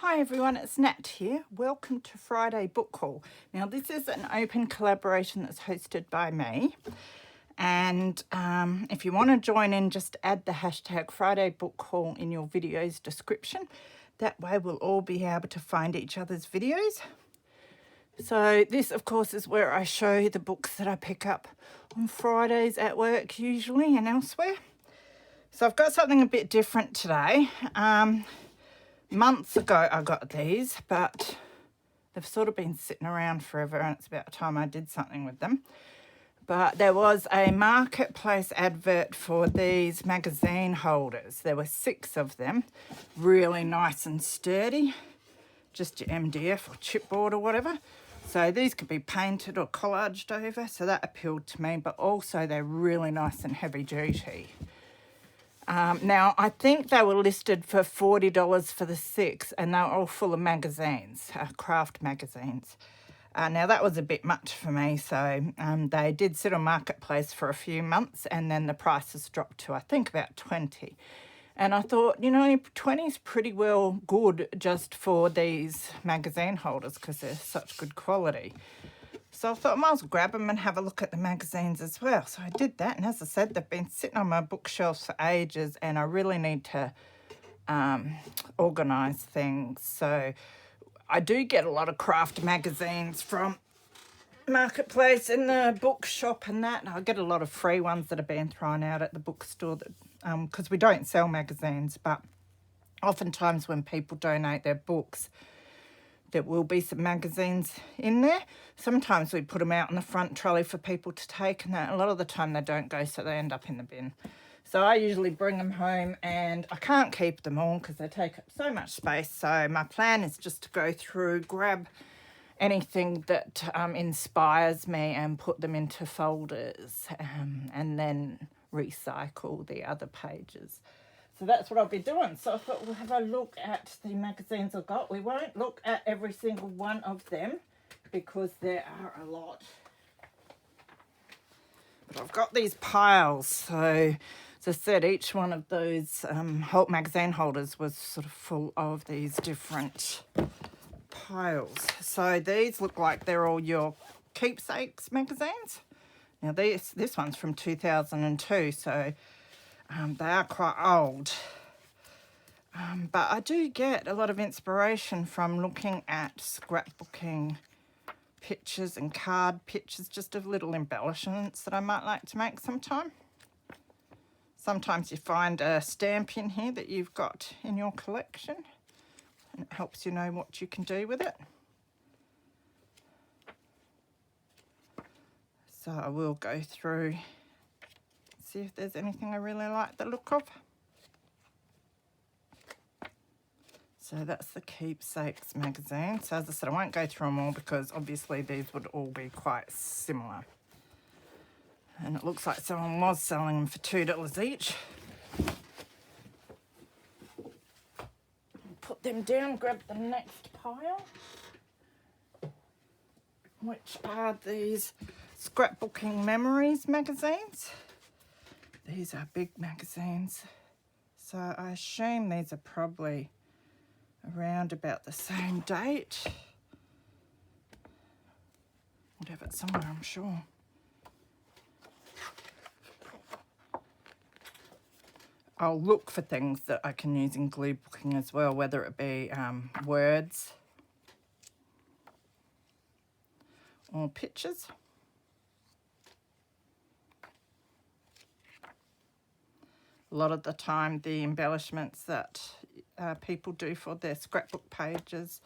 Hi everyone, it's Nat here. Welcome to Friday Book Haul. Now this is an open collaboration that's hosted by me, and if you want to join in, just add the hashtag Friday Book Haul in your video's description. That way we'll all be able to find each other's videos. So this of course is where I show the books that I pick up on Fridays at work usually and elsewhere. So I've got something a bit different today. Months ago I got these, but they've sort of been sitting around forever and it's about time I did something with them. But there was a marketplace advert for these magazine holders. There were 6 of them, really nice and sturdy, just your MDF or chipboard or whatever. So these could be painted or collaged over, so that appealed to me, but also they're really nice and heavy duty. Now, I think they were listed for $40 for the 6, and they were all full of magazines, craft magazines. Now, that was a bit much for me, so they did sit on Marketplace for a few months, and then the prices dropped to, I think, about $20. And I thought, you know, 20 is pretty well good just for these magazine holders because they're such good quality. So I thought I might as well grab them and have a look at the magazines as well. So I did that, and as I said, they've been sitting on my bookshelves for ages, and I really need to organise things. So I do get a lot of craft magazines from Marketplace and the bookshop and that. And I get a lot of free ones that are being thrown out at the bookstore because we don't sell magazines, but oftentimes when people donate their books, there will be some magazines in there. Sometimes we put them out in the front trolley for people to take, and that, a lot of the time they don't go, so they end up in the bin. So I usually bring them home, and I can't keep them all because they take up so much space. So my plan is just to go through, grab anything that inspires me and put them into folders, and then recycle the other pages. So that's what I'll be doing. So I thought we'll have a look at the magazines I've got. We won't look at every single one of them because there are a lot. But I've got these piles. So as I said, each one of those magazine holders was sort of full of these different piles. So these look like they're all your keepsakes magazines. Now this one's from 2002, so they are quite old, but I do get a lot of inspiration from looking at scrapbooking pictures and card pictures, just of little embellishments that I might like to make sometime. Sometimes you find a stamp in here that you've got in your collection, and it helps you know what you can do with it. So I will go through, see if there's anything I really like the look of. So that's the Keepsakes magazine. So as I said, I won't go through them all because obviously these would all be quite similar. And it looks like someone was selling them for $2 each. Put them down, grab the next pile, which are these Scrapbooking Memories magazines. These are big magazines, so I assume these are probably around about the same date. Would have it somewhere, I'm sure. I'll look for things that I can use in glue booking as well, whether it be words or pictures. A lot of the time, the embellishments that people do for their scrapbook pages,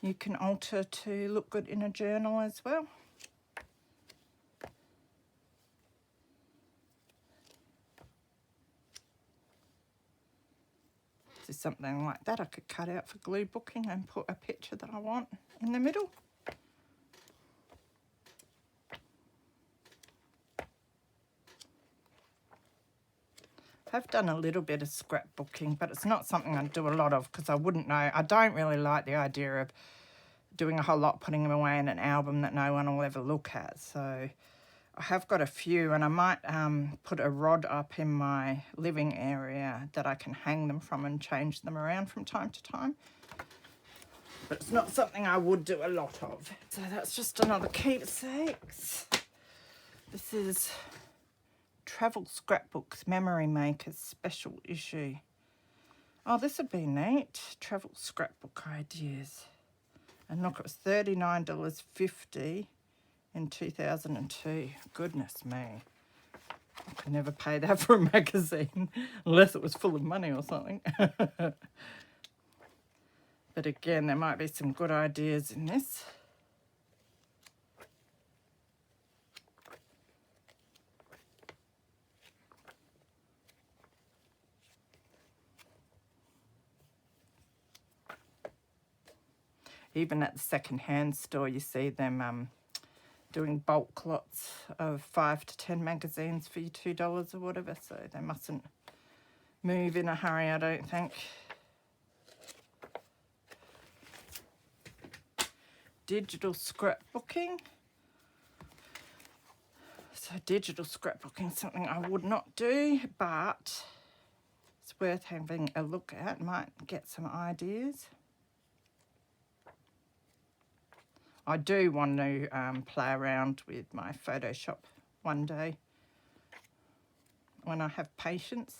you can alter to look good in a journal as well. So something like that I could cut out for glue booking and put a picture that I want in the middle. I've done a little bit of scrapbooking, but it's not something I do a lot of because I wouldn't know. I don't really like the idea of doing a whole lot, putting them away in an album that no one will ever look at. So I have got a few, and I might put a rod up in my living area that I can hang them from and change them around from time to time. but it's not something I would do a lot of. So that's just another keepsakes. This is Travel Scrapbooks Memory Makers Special Issue. Oh, this would be neat. Travel scrapbook ideas. And look, it was $39.50 in 2002. Goodness me. I could never pay that for a magazine unless it was full of money or something. But again, there might be some good ideas in this. Even at the second-hand store, you see them doing bulk lots of 5 to 10 magazines for you $2 or whatever, so they mustn't move in a hurry, I don't think. Digital scrapbooking. So digital scrapbooking is something I would not do, but it's worth having a look at. Might get some ideas. I do want to play around with my Photoshop one day when I have patience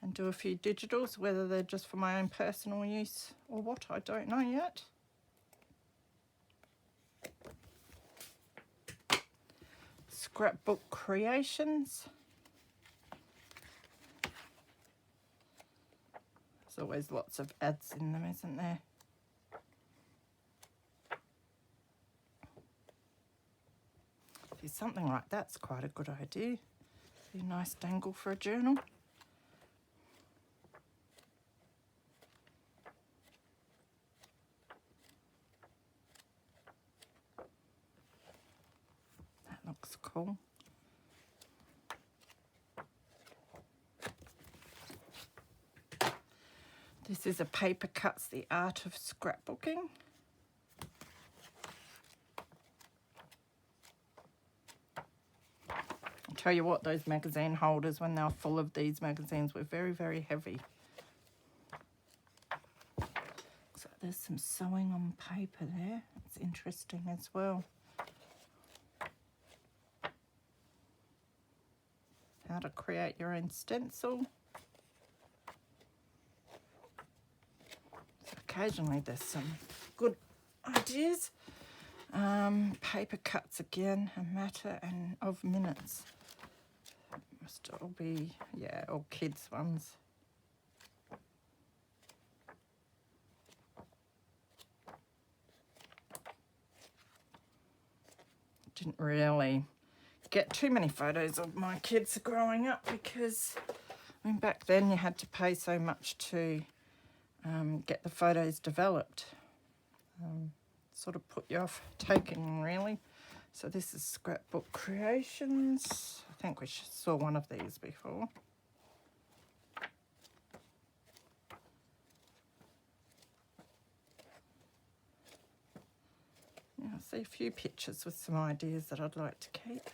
and do a few digitals, whether they're just for my own personal use or what, I don't know yet. Scrapbook creations. There's always lots of ads in them, isn't there? Something like that's quite a good idea. Be a nice dangle for a journal. That looks cool. This is a Paper Cuts, The Art of Scrapbooking. Tell you what, those magazine holders, when they were full of these magazines, were very, very heavy. So there's some sewing on paper there. It's interesting as well. How to create your own stencil. So occasionally there's some good ideas. Paper cuts again, a matter and of minutes. Must all be, yeah, all kids ones. Didn't really get too many photos of my kids growing up because, I mean, back then you had to pay so much to get the photos developed. Sort of put you off taking them, really. So this is Scrapbook Creations. I think we saw one of these before. Yeah, I see a few pictures with some ideas that I'd like to keep.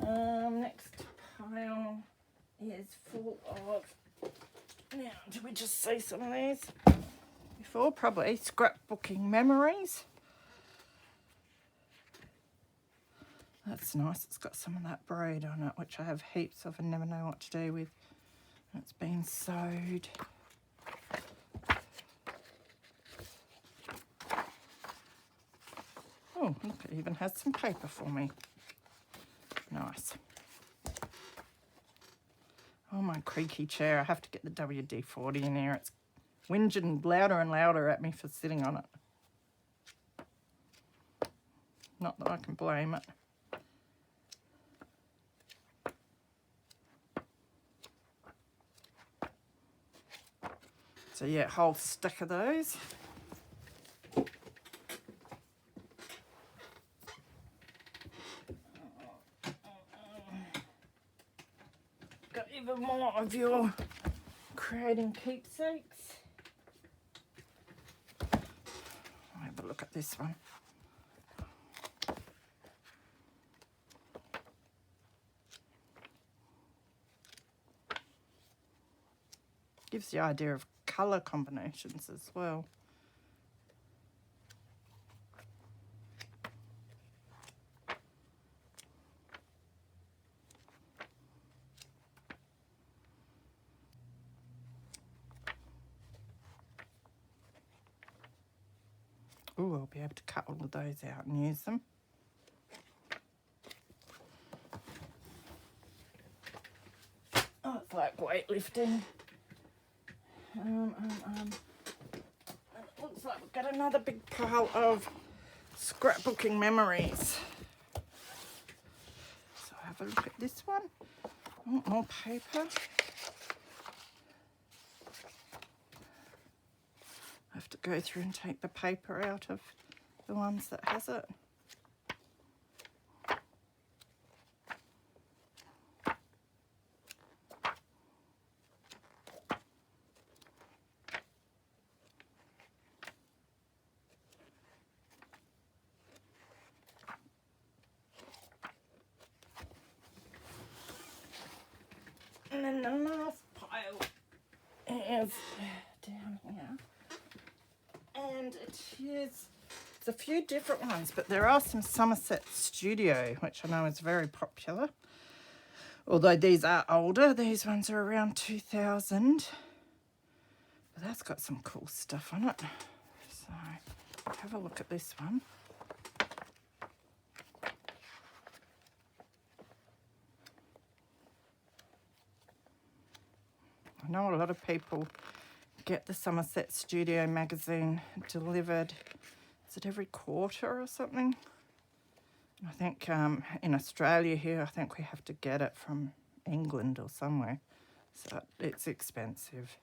Next pile is full of, now, did we just see some of these before? Probably scrapbooking memories. That's nice. It's got some of that braid on it, which I have heaps of and never know what to do with. It's been sewed. Oh, look, it even has some paper for me. Nice. Oh, my creaky chair. I have to get the WD-40 in here. It's whinging louder and louder at me for sitting on it. Not that I can blame it. So yeah, a whole stack of those. Got even more of your creating keepsakes. I'll have a look at this one. Gives the idea of colour combinations as well. Oh, I'll be able to cut all of those out and use them. Oh, it's like weightlifting. It looks like we've got another big pile of scrapbooking memories. So have a look at this one. Oh, more paper. I have to go through and take the paper out of the ones that has it. And then the last pile is down here. And it's a few different ones, but there are some Somerset Studio, which I know is very popular. Although these are older, these ones are around 2000. But that's got some cool stuff on it. So have a look at this one. I know a lot of people get the Somerset Studio magazine delivered. Is it every quarter or something? I think in Australia here, I think we have to get it from England or somewhere. So it's expensive.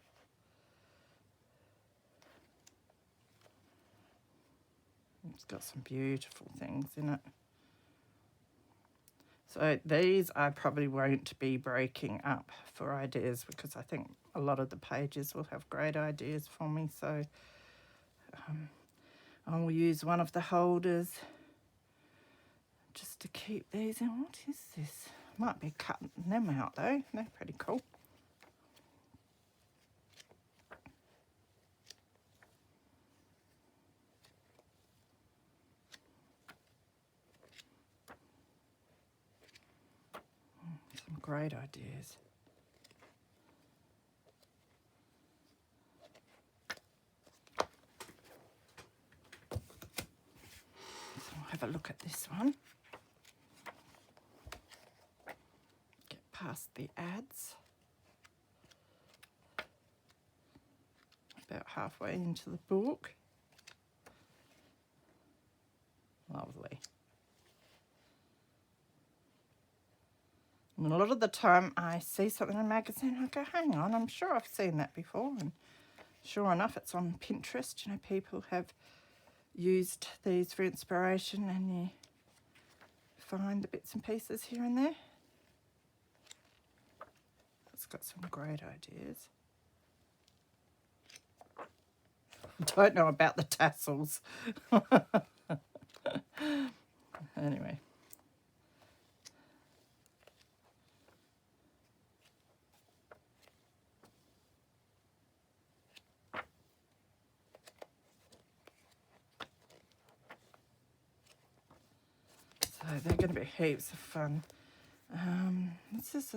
It's got some beautiful things in it. So these I probably won't be breaking up for ideas because I think a lot of the pages will have great ideas for me. So I will use one of the holders just to keep these in. What is this? Might be cutting them out though. They're pretty cool. Some great ideas. So I'll have a look at this one. Get past the ads. About halfway into the book. Lovely. And a lot of the time I see something in a magazine, I go, hang on, I'm sure I've seen that before. And sure enough, it's on Pinterest. You know, people have used these for inspiration and you find the bits and pieces here and there. It's got some great ideas. I don't know about the tassels. Anyway. So they're going to be heaps of fun. This is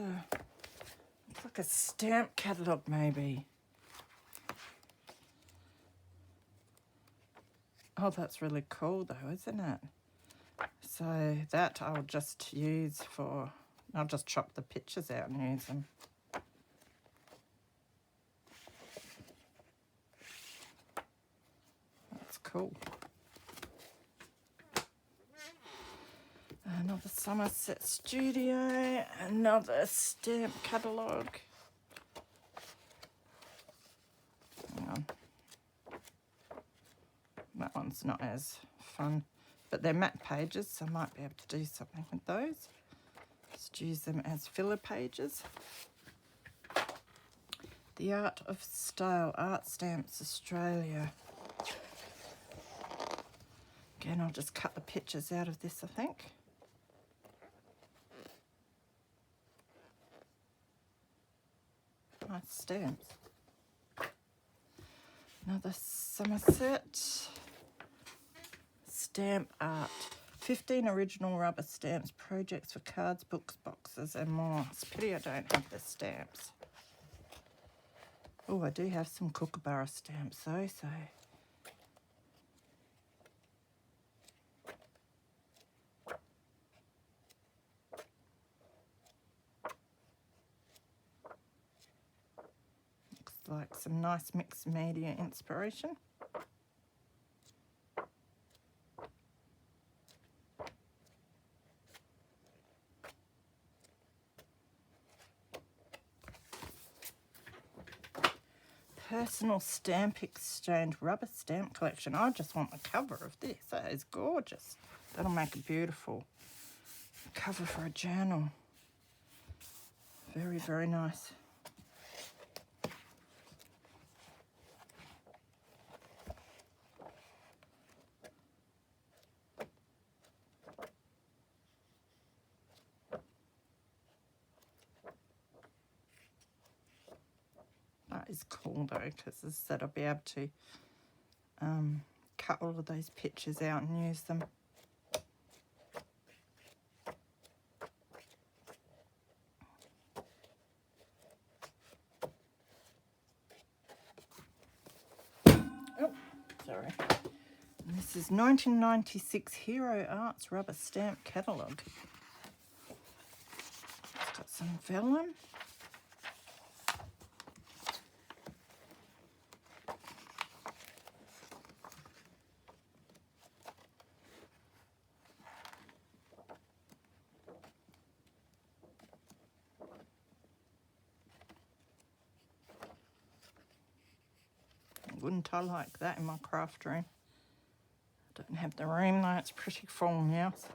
it's like a stamp catalogue maybe. Oh, that's really cool though, isn't it? So that I'll just use for, I'll just chop the pictures out and use them. That's cool. Another Somerset Studio, another stamp catalogue. Hang on. That one's not as fun, but they're matte pages, so I might be able to do something with those. Just use them as filler pages. The Art of Style, Art Stamps Australia. Again, I'll just cut the pictures out of this, I think. Nice stamps. Another Somerset. Stamp art. 15 original rubber stamps, projects for cards, books, boxes and more. It's a pity I don't have the stamps. Oh, I do have some Kookaburra stamps though, so. Looks like some nice mixed media inspiration. Personal Stamp Exchange rubber stamp collection. I just want the cover of this. That is gorgeous. That'll make a beautiful cover for a journal. Very, very nice. That is cool though, because as I said, I'll be able to cut all of those pictures out and use them. Oh, sorry. And this is 1996 Hero Arts Rubber Stamp Catalogue. It's got some vellum. Wouldn't I like that in my craft room? I don't have the room though, it's pretty full now, so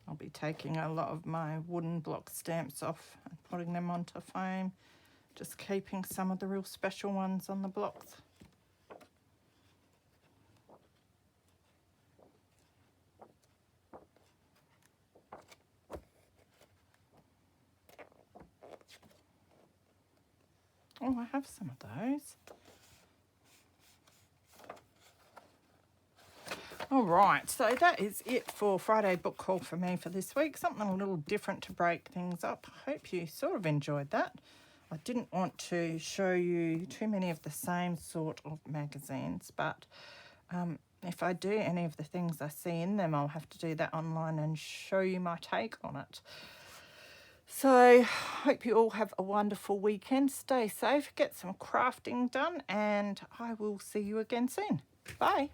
I'll be taking a lot of my wooden block stamps off and putting them onto foam, just keeping some of the real special ones on the blocks. Oh, I have some of those. All right, so that is it for Friday book haul for me for this week. Something a little different to break things up. I hope you sort of enjoyed that. I didn't want to show you too many of the same sort of magazines, but if I do any of the things I see in them, I'll have to do that online and show you my take on it. So, hope you all have a wonderful weekend. Stay safe, get some crafting done, and I will see you again soon. Bye.